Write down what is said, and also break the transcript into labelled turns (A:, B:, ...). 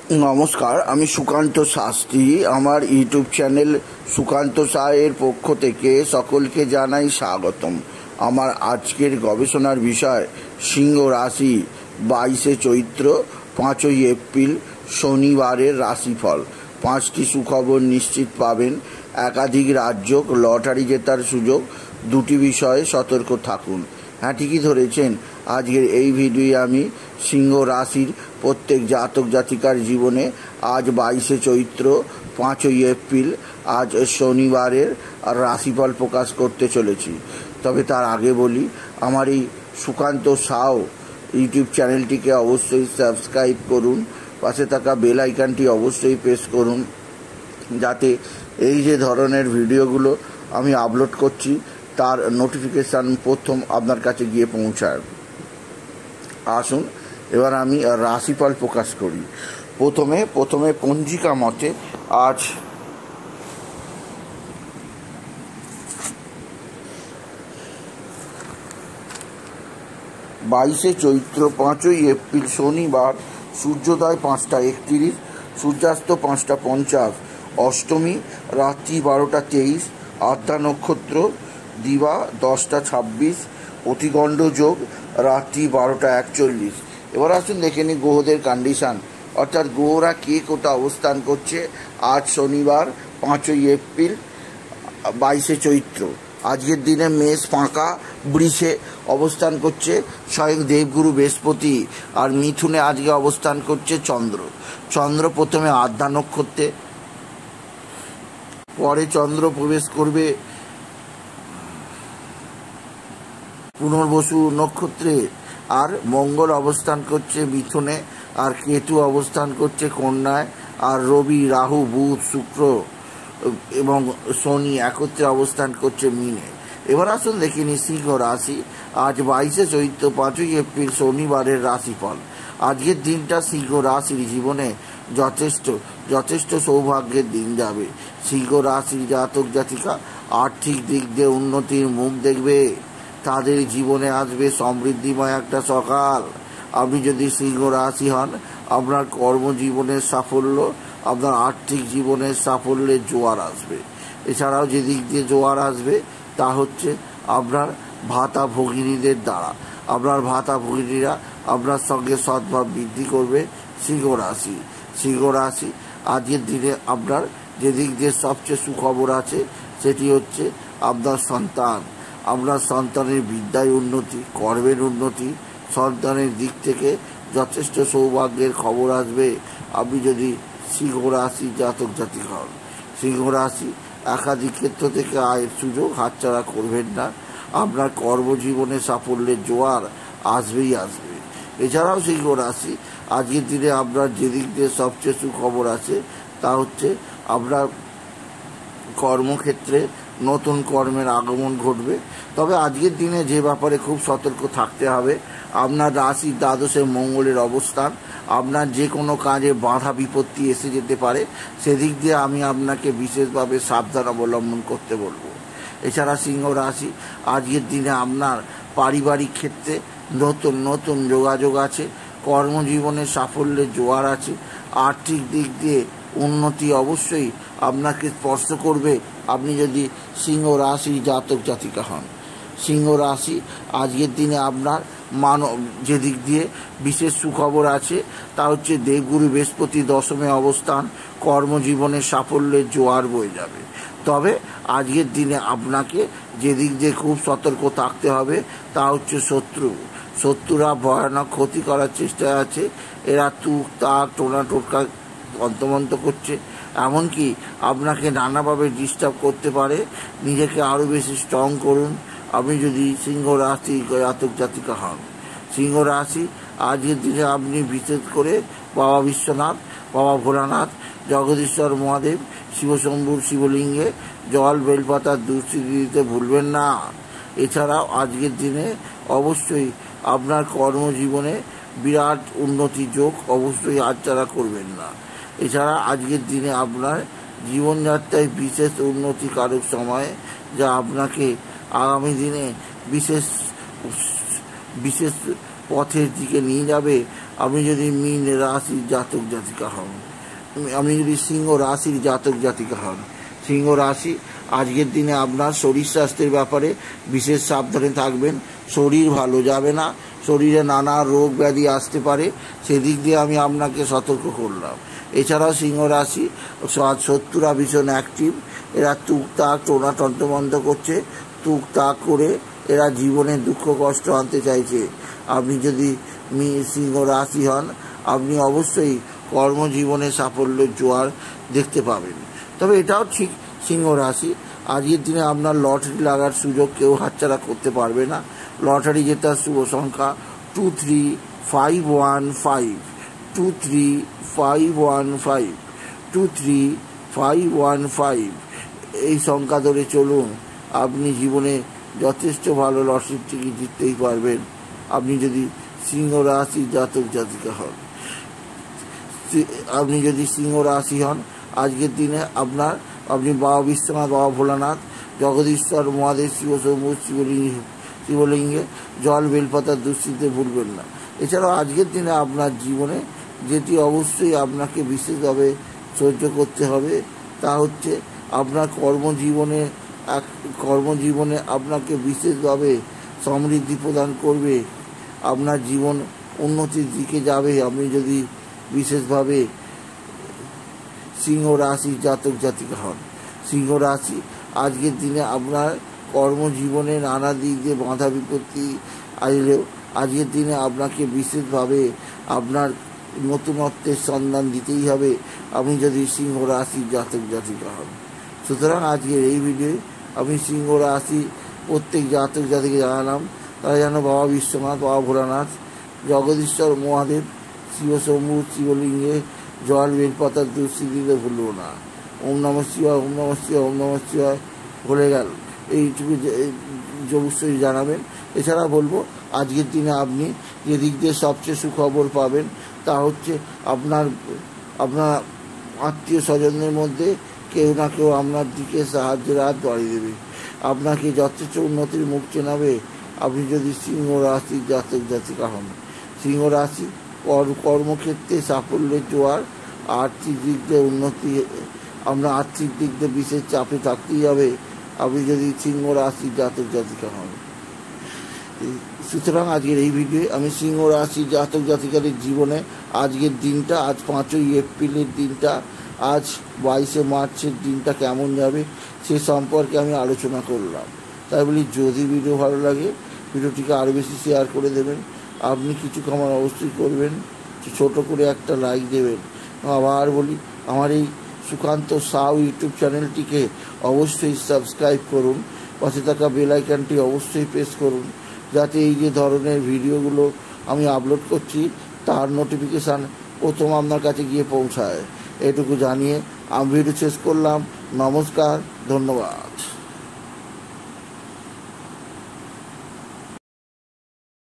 A: নমস্কার, আমি সুকান্ত শাস্ত্রী। আমার ইউটিউব চ্যানেল সুকান্ত সাহের পক্ষ থেকে সকলকে জানাই স্বাগতম। আমার আজকের গবেষণার বিষয় সিংহ রাশি 22শে চৈত্র 5ই এপ্রিল শনিবারের রাশিফল। 5টি সুখবর নিশ্চিত পাবেন, একাধিক রাজ্য লটারি জেতার সুযোগ, 2টি বিষয়ে সতর্ক থাকুন। হ্যাঁ, ঠিকই ধরেছেন। আজকের এই ভিডিওয়ে আমি সিংহ রাশির প্রত্যেক জাতক জাতিকার জীবনে আজ 22শে চৈত্র 5ই এপ্রিল আজ শনিবারের রাশিফল প্রকাশ করতে চলেছি। তবে তার আগে বলি, আমার এই সুকান্ত সাউ ইউটিউব চ্যানেলটিকে অবশ্যই সাবস্ক্রাইব করুন, পাশে থাকা বেল আইকনটি অবশ্যই প্রেস করুন, যাতে এই যে ধরনের ভিডিওগুলো আমি আপলোড করছি তার নোটিফিকেশান প্রথম আপনার কাছে গিয়ে পৌঁছায়। আসুন এবার আমি রাশিফল প্রকাশ করি। প্রথমে পঞ্জিকা মতে আজ 22শে চৈত্র 5ই এপ্রিল শনিবার, সূর্যোদয় 5টা 31, সূর্যাস্ত 5টা 50, অষ্টমী রাত্রি 12টা 23, আদ্রা নক্ষত্র দিবা 10টা 26, অতিগণ্ড যোগ রাত্রি 12টা 41। এবার আসুন দেখে নিই গ্রহদের কন্ডিশান, অর্থাৎ গ্রহরা কে কোথা অবস্থান করছে আজ শনিবার 5ই এপ্রিল 22শে চৈত্র। আজকের দিনে মেষ ফাঁকা, বৃষে অবস্থান করছে স্বয়ং দেবগুরু বৃহস্পতি, আর মিথুনে আজকে অবস্থান করছে চন্দ্র প্রথমে আদ্রা নক্ষত্রে, পরে চন্দ্র প্রবেশ করবে পুনর্বসু নক্ষত্রে, আর মঙ্গল অবস্থান করছে মিথুনে, আর কেতু অবস্থান করছে কন্যায়, আর রবি, রাহু, বুধ, শুক্র এবং শনি একত্রে অবস্থান করছে মীনে। এবার আসুন দেখে নিই সিংহ রাশি আজ 22শে চৈত্র 5ই এপ্রিল শনিবারের রাশিফল। আজকের দিনটা সিংহ রাশির জীবনে যথেষ্ট সৌভাগ্যের দিন যাবে। সিংহ রাশির জাতক জাতিকা আর্থিক দিক দিয়ে উন্নতির মুখ দেখবে, তাদের জীবনে আসবে সমৃদ্ধিময় একটা সকাল। আপনি যদি সিংহ রাশি হন, আপনার কর্মজীবনের সাফল্য, আপনার আর্থিক জীবনের সাফল্যের জোয়ার আসবে। এছাড়াও যে দিক দিয়ে জোয়ার আসবে তা হচ্ছে আপনার ভাতা ভগিনীদের দ্বারা। আপনার ভাতা ভগিনীরা আপনার সঙ্গে সদ্ভাব বৃদ্ধি করবে। সিংহ রাশি আজকের দিনে আপনার যে দিক দিয়ে সবচেয়ে সুখবর আছে সেটি হচ্ছে আপনার সন্তানের বিদ্যায় উন্নতি, কর্মের উন্নতি, সন্তানের দিক থেকে যথেষ্ট সৌভাগ্যের খবর আসবে আপনি যদি সিংহ রাশি জাতক জাতিক হন। সিংহ রাশি একাধিক ক্ষেত্র থেকে আয়ের সুযোগ হাতছাড়া করবেন না। আপনার কর্মজীবনে সাফল্যের জোয়ার আসবেই আসবে। এছাড়াও সিংহ রাশি আজকের দিনে আপনার যে দিক দিয়ে সবচেয়ে সুখবর আছে তা হচ্ছে আপনার কর্মক্ষেত্রে নতুন কর্মের আগমন ঘটবে। তবে আজকের দিনে যে ব্যাপারে খুব সতর্ক থাকতে হবে, আপনার রাশির দ্বাদশে মঙ্গলের অবস্থান আপনার যে কোনো কাজে বাধা বিপত্তি এসে যেতে পারে, সেদিক দিয়ে আমি আপনাকে বিশেষভাবে সাবধান অবলম্বন করতে বলবো। এছাড়া সিংহ রাশি আজকের দিনে আপনার পারিবারিক ক্ষেত্রে নতুন যোগাযোগ আছে, কর্মজীবনে সাফল্যের জোয়ার আছে, আর্থিক দিক দিয়ে উন্নতি অবশ্যই আপনাকে স্পর্শ করবে আপনি যদি সিংহ রাশি জাতক জাতিকা হন। সিংহ রাশি আজকের দিনে আপনার যে দিক দিয়ে বিশেষ সুখবর আছে তা হচ্ছে দেবগুরু বৃহস্পতি দশমে অবস্থান, কর্মজীবনে সাফল্যের জোয়ার বয়ে যাবে। তবে আজকের দিনে আপনাকে যে দিক দিয়ে খুব সতর্ক থাকতে হবে তা হচ্ছে শত্রুরা ভয়ানক ক্ষতি করার চেষ্টায় আছে। এরা তুক তাক টোনা টোটকা অন্তমন্ত করছে, এমনকি আপনাকে নানাভাবে ডিস্টার্ব করতে পারে। নিজেকে আরও বেশি স্ট্রং করুন আপনি যদি সিংহ রাশি জাতক জাতিকা হন। সিংহ রাশি আজকের দিনে আপনি বিশেষ করে বাবা বিশ্বনাথ, বাবা ভোলানাথ, জগদীশ্বর মহাদেব, শিবশম্ভুর শিবলিঙ্গে জল বেলপাতার দুস্থিতি দিতে ভুলবেন না। এছাড়াও আজকের দিনে অবশ্যই আপনার কর্মজীবনে বিরাট উন্নতি যোগ অবশ্যই হাতছাড়া করবেন না। এছাড়া আজকের দিনে আপনার জীবনযাত্রায় বিশেষ উন্নতিকারক সময়, যা আপনাকে আগামী দিনে বিশেষ পথের দিকে নিয়ে যাবে। আপনি যদি মীন রাশির জাতক জাতিকা হন, আপনি যদি সিংহ রাশির জাতক জাতিকা হন, সিংহ রাশি আজকের দিনে আপনার শরীর স্বাস্থ্যের ব্যাপারে বিশেষ সাবধানে থাকবেন। শরীর ভালো যাবে না, শরীরে নানা রোগ ব্যাধি আসতে পারে, সেদিক দিয়ে আমি আপনাকে সতর্ক করলাম। এছাড়াও সিংহ রাশি শত্রুরা ভীষণ অ্যাক্টিভ, এরা টুকটাক টোনাটন্ত বন্ধ করছে, টুকটাক করে এরা জীবনে দুঃখ কষ্ট আনতে চাইছে। আপনি যদি সিংহ রাশি হন, আপনি অবশ্যই কর্মজীবনে সাফল্যের জোয়ার দেখতে পাবেন। তবে এটাও ঠিক, সিংহ রাশি আজকের দিনে আপনার লটারি লাগার সুযোগ কেউ হাতছাড়া করতে পারবে না। লটারি জেতার শুভ সংখ্যা 23515, 23515, 23515। এই সংখ্যা ধরে চলুন, আপনি জীবনে যথেষ্ট ভালো লটারির টিকিট জিততেই পারবেন, আপনি যদি সিংহ রাশি জাতক জাতিকা হন। আপনি যদি সিংহ রাশি হন, আজকের দিনে আপনি বাবা বিশ্বনাথ, বাবা ভোলানাথ, জগদীশ্বর মহাদেব, শিবশম্ভু, শিবলিঙ্গে জল বেলপাতার দুশ্চিন্তে ভুলবেন না। এছাড়াও আজকের দিনে আপনার জীবনে যেটি অবশ্যই আপনাকে বিশেষভাবে সহ্য করতে হবে, তা হচ্ছে আপনার কর্মজীবনে আপনাকে বিশেষভাবে সমৃদ্ধি প্রদান করবে, আপনার জীবন উন্নতির দিকে যাবে আপনি যদি বিশেষভাবে সিংহ রাশি জাতক জাতিকা হন। সিংহ রাশি আজকের দিনে আপনার কর্মজীবনে নানা দিক দিয়ে বাধা বিপত্তি আসলেও আজকের দিনে আপনাকে বিশেষভাবে আপনার নতুনত্বের সন্ধান দিতেই হবে, আপনি যদি সিংহ রাশি জাতক জাতিকা হন। সুতরাং আজকের এই ভিডিওয়ে আমি সিংহ রাশি প্রত্যেক জাতক জাতিকে জানালাম, তারা যেন বাবা বিশ্বনাথ, বাবা ভোলানাথ, জগদীশ্বর মহাদেব, শিবশম্ভু, শিবলিঙ্গে জল বেলপাতার দুশ্চিন্তিতে ভুলব না। ওম নমঃ শিবায়, ওম নমঃ শিবায়, ওম নমঃ শিবায় ভুলে গেল, এইটুকু অবশ্যই জানাবেন। এছাড়া বলবো, আজকের দিনে আপনি যে দিক দিয়ে সবচেয়ে সুখবর পাবেন তা হচ্ছে আপনার আত্মীয় স্বজনদের মধ্যে কেউ না কেউ আপনার দিকে সাহায্যের হাত বাড়িয়ে দেবে, আপনাকে যথেষ্ট উন্নতির মুখ চেনাবে, আপনি যদি সিংহ রাশির জাতক জাতিকা হন। সিংহ রাশি কর্মক্ষেত্রে সাফল্যের জোয়ার, আর্থিক দিক দিয়ে উন্নতি, আপনার আর্থিক দিক দিয়ে বিশেষ চাপে থাকতেই হবে আপনি যদি সিংহ রাশির জাতক জাতিকা হন। সুতরাং আজকের এই ভিডিওয়ে আমি সিংহ রাশির জাতক জাতিকাদের জীবনে আজকের দিনটা, আজ 5ই এপ্রিলের দিনটা, আজ 22শে মার্চের দিনটা কেমন যাবে সে সম্পর্কে আমি আলোচনা করলাম। তাই বলি, যদি ভিডিও ভালো লাগে ভিডিওটিকে আরও বেশি শেয়ার করে দেবেন, আপনি কিছু কমার অবশ্যই করবেন, ছোট করে একটা লাইক দেবেন। আবার বলি, আমার এই সুকান্ত সাউ ইউটিউব চ্যানেলটিকে অবশ্যই সাবস্ক্রাইব করুন, পাশে থাকা বেল আইকনটি অবশ্যই প্রেস করুন, যাতে এই যে ধরনের ভিডিওগুলো আমি আপলোড করছি তার নোটিফিকেশান প্রথম আপনার কাছে গিয়ে পৌঁছায়। এটুকু জানিয়ে আমি ভিডিও শেষ করলাম। নমস্কার, ধন্যবাদ।